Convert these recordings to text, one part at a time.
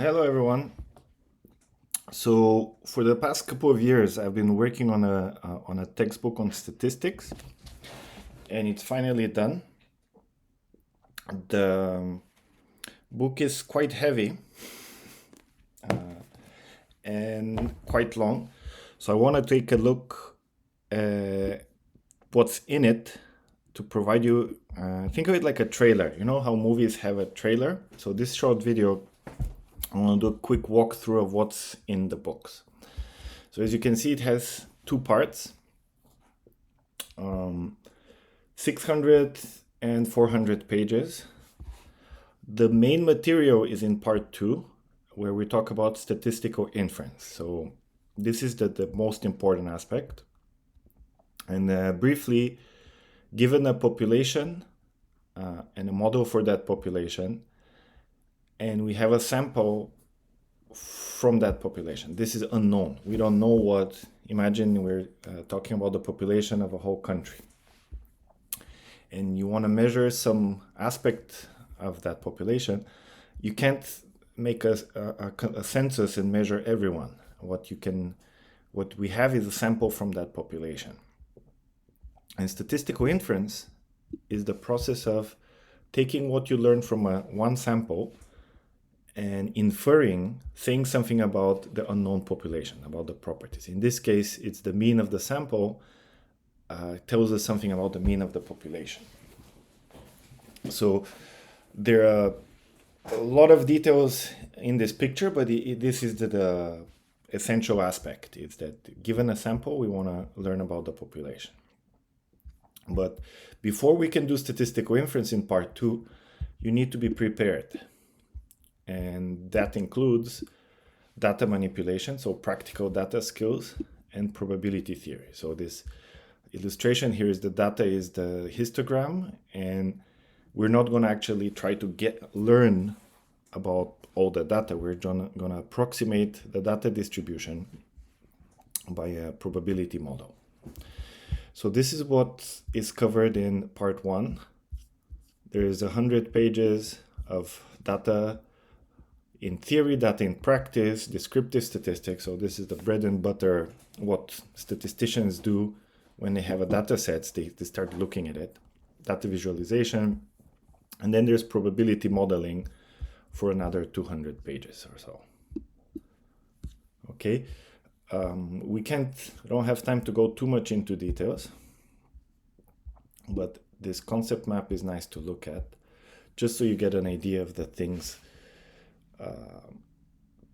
Hello everyone. So for the past couple of years, I've been working on a textbook on statistics, and it's finally done. The book is quite heavy and quite long, so I want to take a look at what's in it to provide you. Think of it like a trailer. You know how movies have a trailer? So this short video, I want to do a quick walkthrough of what's in the box. So as you can see, it has two parts, 600 and 400 pages. The main material is in part 2, where we talk about statistical inference. So this is the most important aspect. And briefly, given a population and a model for that population, and we have a sample from that population. This is unknown. We don't know what. Imagine we're talking about the population of a whole country, and you want to measure some aspect of that population. You can't make a census and measure everyone. What we have is a sample from that population. And statistical inference is the process of taking what you learn from one sample and inferring, saying something about the unknown population, about the properties. In this case, it's the mean of the sample tells us something about the mean of the population. So there are a lot of details in this picture, but this is the essential aspect. It's that given a sample, we want to learn about the population. But before we can do statistical inference in part 2, you need to be prepared. And that includes data manipulation, so practical data skills, and probability theory. So this illustration here is the data is the histogram, and we're not going to actually try to learn about all the data. We're going to approximate the data distribution by a probability model. So this is what is covered in part 1. There is 100 pages of data in theory, data in practice, descriptive statistics. So this is the bread and butter, what statisticians do when they have a data set. They start looking at it, data visualization, and then there's probability modeling for another 200 pages or so. Okay, we don't have time to go too much into details, but this concept map is nice to look at, just so you get an idea of the things.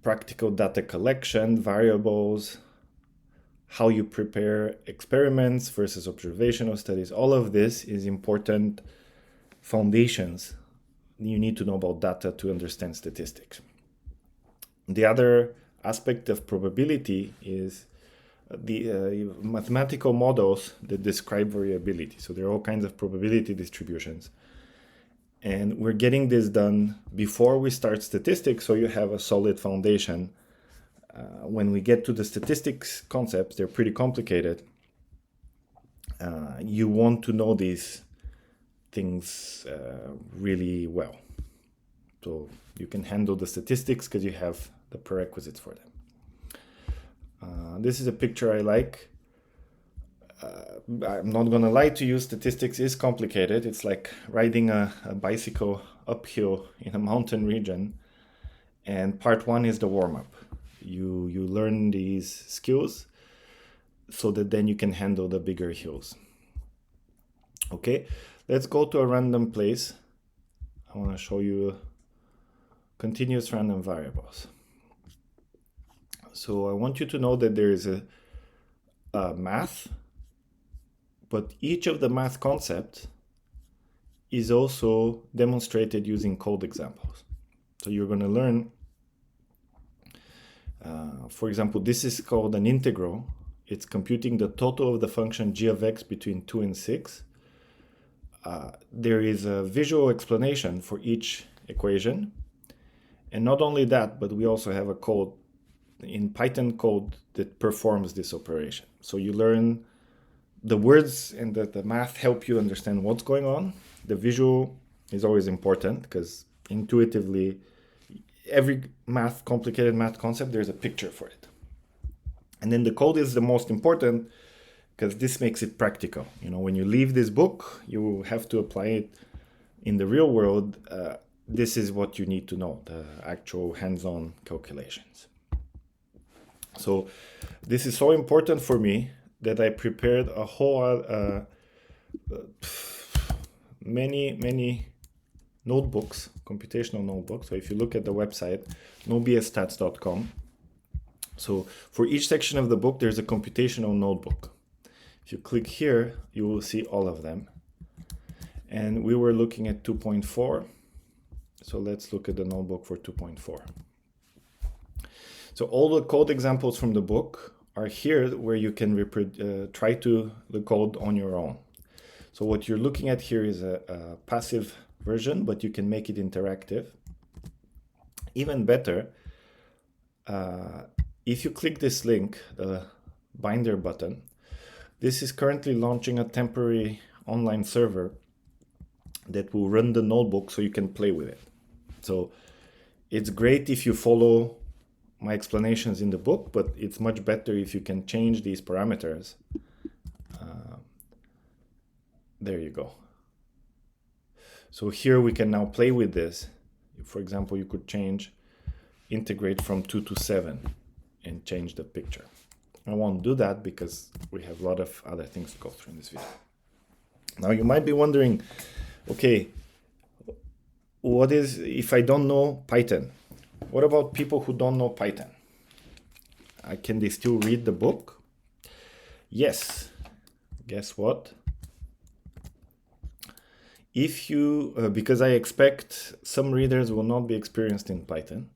Practical data collection, variables, how you prepare experiments versus observational studies. All of this is important foundations you need to know about data to understand statistics. The other aspect of probability is the mathematical models that describe variability. So there are all kinds of probability distributions. And we're getting this done before we start statistics, so you have a solid foundation. When we get to the statistics concepts, they're pretty complicated. You want to know these things really well. So you can handle the statistics because you have the prerequisites for them. This is a picture I like. I'm not going to lie to you, statistics is complicated. It's like riding a bicycle uphill in a mountain region. And part 1 is the warm-up. You learn these skills so that then you can handle the bigger hills. Okay, let's go to a random place. I want to show you continuous random variables. So I want you to know that there is a math, but each of the math concepts is also demonstrated using code examples. So you're going to learn, for example, this is called an integral. It's computing the total of the function g of x between 2 and 6. There is a visual explanation for each equation. And not only that, but we also have a code in Python code that performs this operation. So you learn the words and the math help you understand what's going on. The visual is always important because intuitively every complicated math concept, there's a picture for it. And then the code is the most important because this makes it practical. When you leave this book, you have to apply it in the real world. This is what you need to know, the actual hands-on calculations. So this is so important for me that I prepared a whole many notebooks, computational notebooks. So if you look at the website, nobsstats.com, so for each section of the book, there's a computational notebook. If you click here, you will see all of them. And we were looking at 2.4. So let's look at the notebook for 2.4. So all the code examples from the book are here where you can try to the code on your own. So what you're looking at here is a passive version, but you can make it interactive. Even better, if you click this link, the binder button, this is currently launching a temporary online server that will run the notebook so you can play with it. So it's great if you follow my explanations in the book, but it's much better if you can change these parameters. There you go. So here we can now play with this. For example, you could integrate from 2 to 7 and change the picture. I won't do that because we have a lot of other things to go through in this video. Now you might be wondering, okay, what is if I don't know Python? What about people who don't know Python? Can they still read the book? Yes. Guess what? If you, because I expect some readers will not be experienced in Python,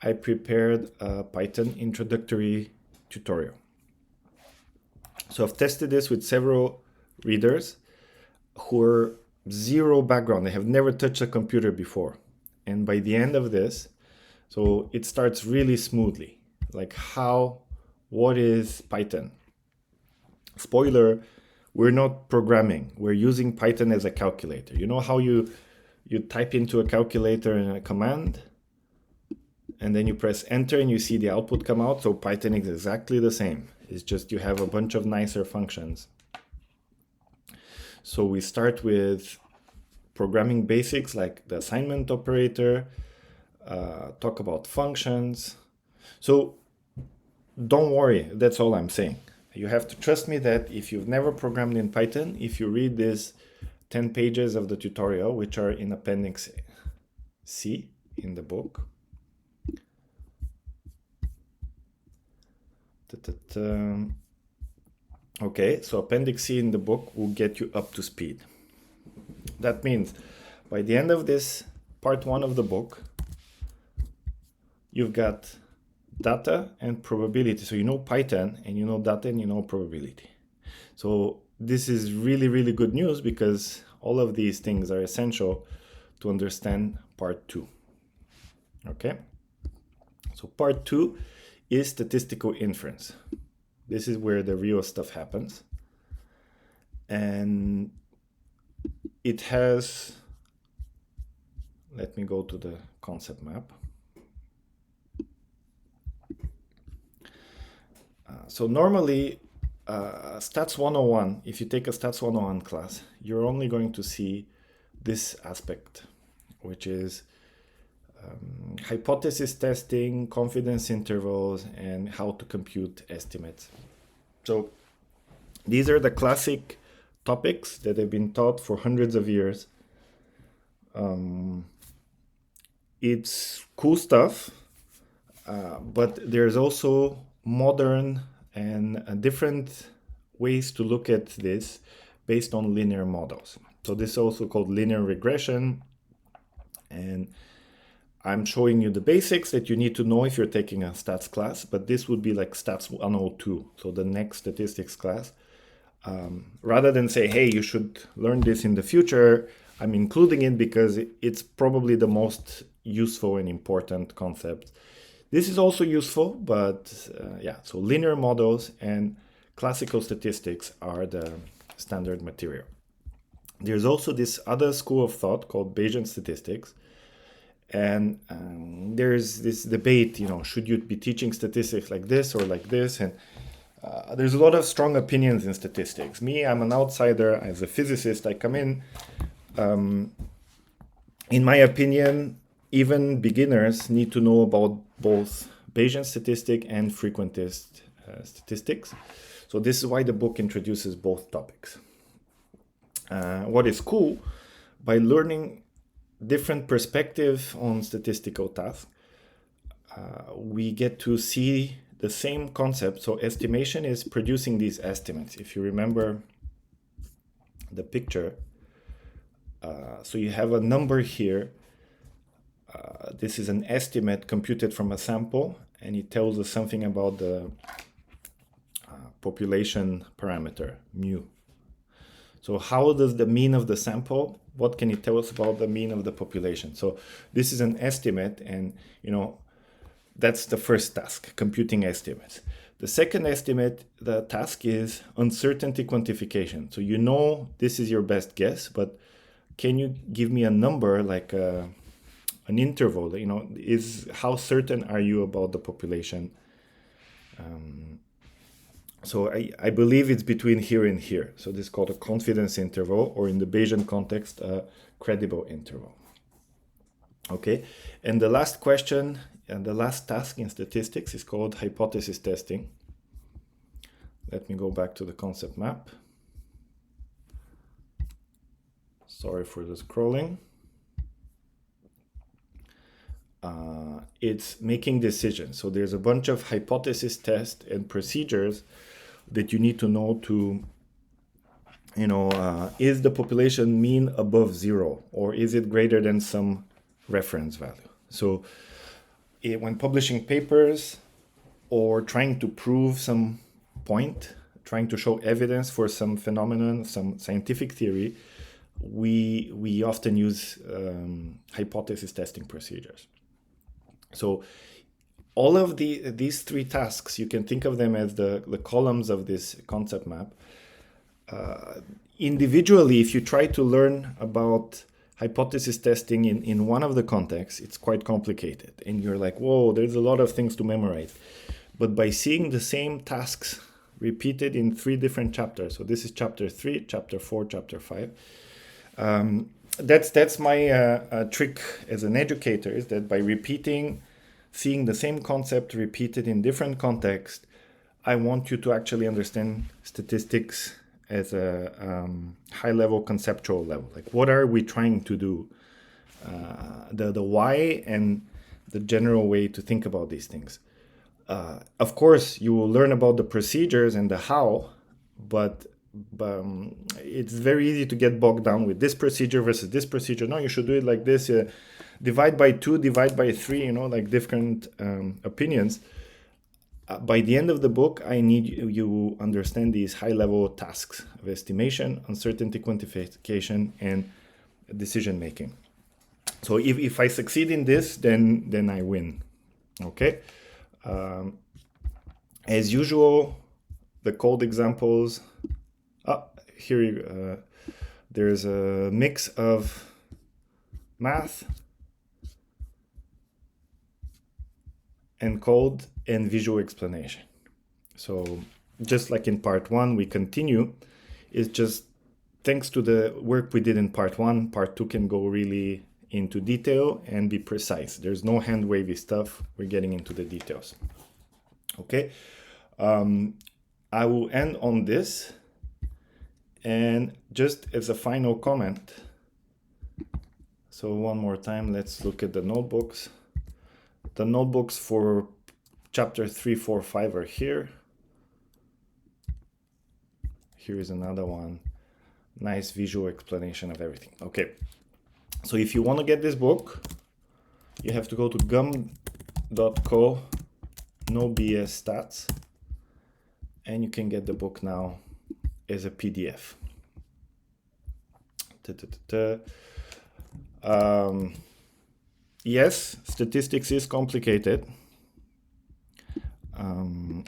I prepared a Python introductory tutorial. So I've tested this with several readers who are zero background. They have never touched a computer before. And by the end of this, so it starts really smoothly. Like what is Python? Spoiler, we're not programming. We're using Python as a calculator. You know how you type into a calculator in a command and then you press enter and you see the output come out? So Python is exactly the same. It's just you have a bunch of nicer functions. So we start with programming basics like the assignment operator, talk about functions. So don't worry, that's all I'm saying. You have to trust me that if you've never programmed in Python, if you read this 10 pages of the tutorial, which are in Appendix C in the book. Okay, so Appendix C in the book will get you up to speed. That means by the end of this part 1 of the book, you've got data and probability. So you know Python and you know data and you know probability. So this is really, really good news because all of these things are essential to understand part 2. Okay? So part 2 is statistical inference. This is where the real stuff happens. And it has, let me go to the concept map. So normally, Stats 101, if you take a Stats 101 class, you're only going to see this aspect, which is hypothesis testing, confidence intervals, and how to compute estimates. So these are the classic topics that have been taught for hundreds of years. It's cool stuff, but there's also modern and different ways to look at this based on linear models. So this is also called linear regression. And I'm showing you the basics that you need to know if you're taking a stats class, but this would be like Stats 102, so the next statistics class. Rather than say, hey, you should learn this in the future, I'm including it because it's probably the most useful and important concept. This is also useful, but yeah, so linear models and classical statistics are the standard material. There's also this other school of thought called Bayesian statistics. And there's this debate, should you be teaching statistics like this or like this? And there's a lot of strong opinions in statistics. Me, I'm an outsider. As a physicist, I come in. In my opinion, even beginners need to know about both Bayesian statistic and frequentist statistics. So this is why the book introduces both topics. What is cool, by learning different perspective on statistical tasks, we get to see the same concept. So estimation is producing these estimates. If you remember the picture, so you have a number here. This is an estimate computed from a sample, and it tells us something about the population parameter, mu. So how does the mean of the sample, what can it tell us about the mean of the population? So this is an estimate, and that's the first task, computing estimates. The second estimate, the task is uncertainty quantification. So this is your best guess, but can you give me a number, like an interval? Is how certain are you about the population? So I believe it's between here and here. So this is called a confidence interval, or in the Bayesian context, a credible interval. Okay, and the last question and the last task in statistics is called hypothesis testing. Let me go back to the concept map. Sorry for the scrolling. It's making decisions. So there's a bunch of hypothesis tests and procedures that you need to know to, is the population mean above 0, or is it greater than some reference value? So when publishing papers or trying to prove some point, trying to show evidence for some phenomenon, some scientific theory, we often use hypothesis testing procedures. So all of these three tasks, you can think of them as the columns of this concept map. Individually, if you try to learn about hypothesis testing in one of the contexts, it's quite complicated. And you're like, whoa, there's a lot of things to memorize. But by seeing the same tasks repeated in 3 different chapters, so this is chapter 3, chapter 4, chapter 5, that's my trick as an educator, is that by seeing the same concept repeated in different contexts, I want you to actually understand statistics as a high-level conceptual level. Like, what are we trying to do? The why and the general way to think about these things. Of course, you will learn about the procedures and the how, but it's very easy to get bogged down with this procedure versus this procedure. No, you should do it like this. Divide by 2, divide by 3, like different opinions. By the end of the book, I need you understand these high-level tasks of estimation, uncertainty quantification, and decision-making. So if I succeed in this, then I win. Okay? As usual, the code examples. Here there's a mix of math and code and visual explanation. So just like in part 1, we continue. It's just thanks to the work we did in part 1, part 2 can go really into detail and be precise. There's no hand-wavy stuff. We're getting into the details. Okay. I will end on this. And just as a final comment, so one more time, let's look at the notebooks. The notebooks for chapter 3, 4, 5 are here. Here is another one. Nice visual explanation of everything. Okay, so if you want to get this book, you have to go to gum.co, no BS stats, and you can get the book now as a PDF. Yes, statistics is complicated.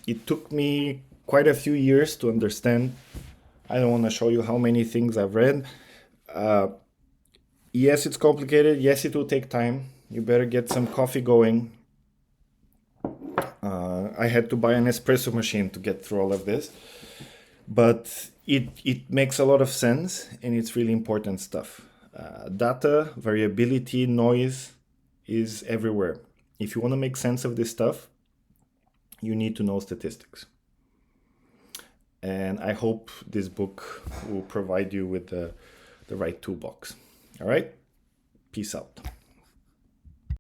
It took me quite a few years to understand. I don't want to show you how many things I've read. Yes, it's complicated. Yes, it will take time. You better get some coffee going. I had to buy an espresso machine to get through all of this. But it makes a lot of sense, and it's really important stuff. Data, variability, noise is everywhere. If you want to make sense of this stuff, you need to know statistics. And I hope this book will provide you with the right toolbox. All right? Peace out.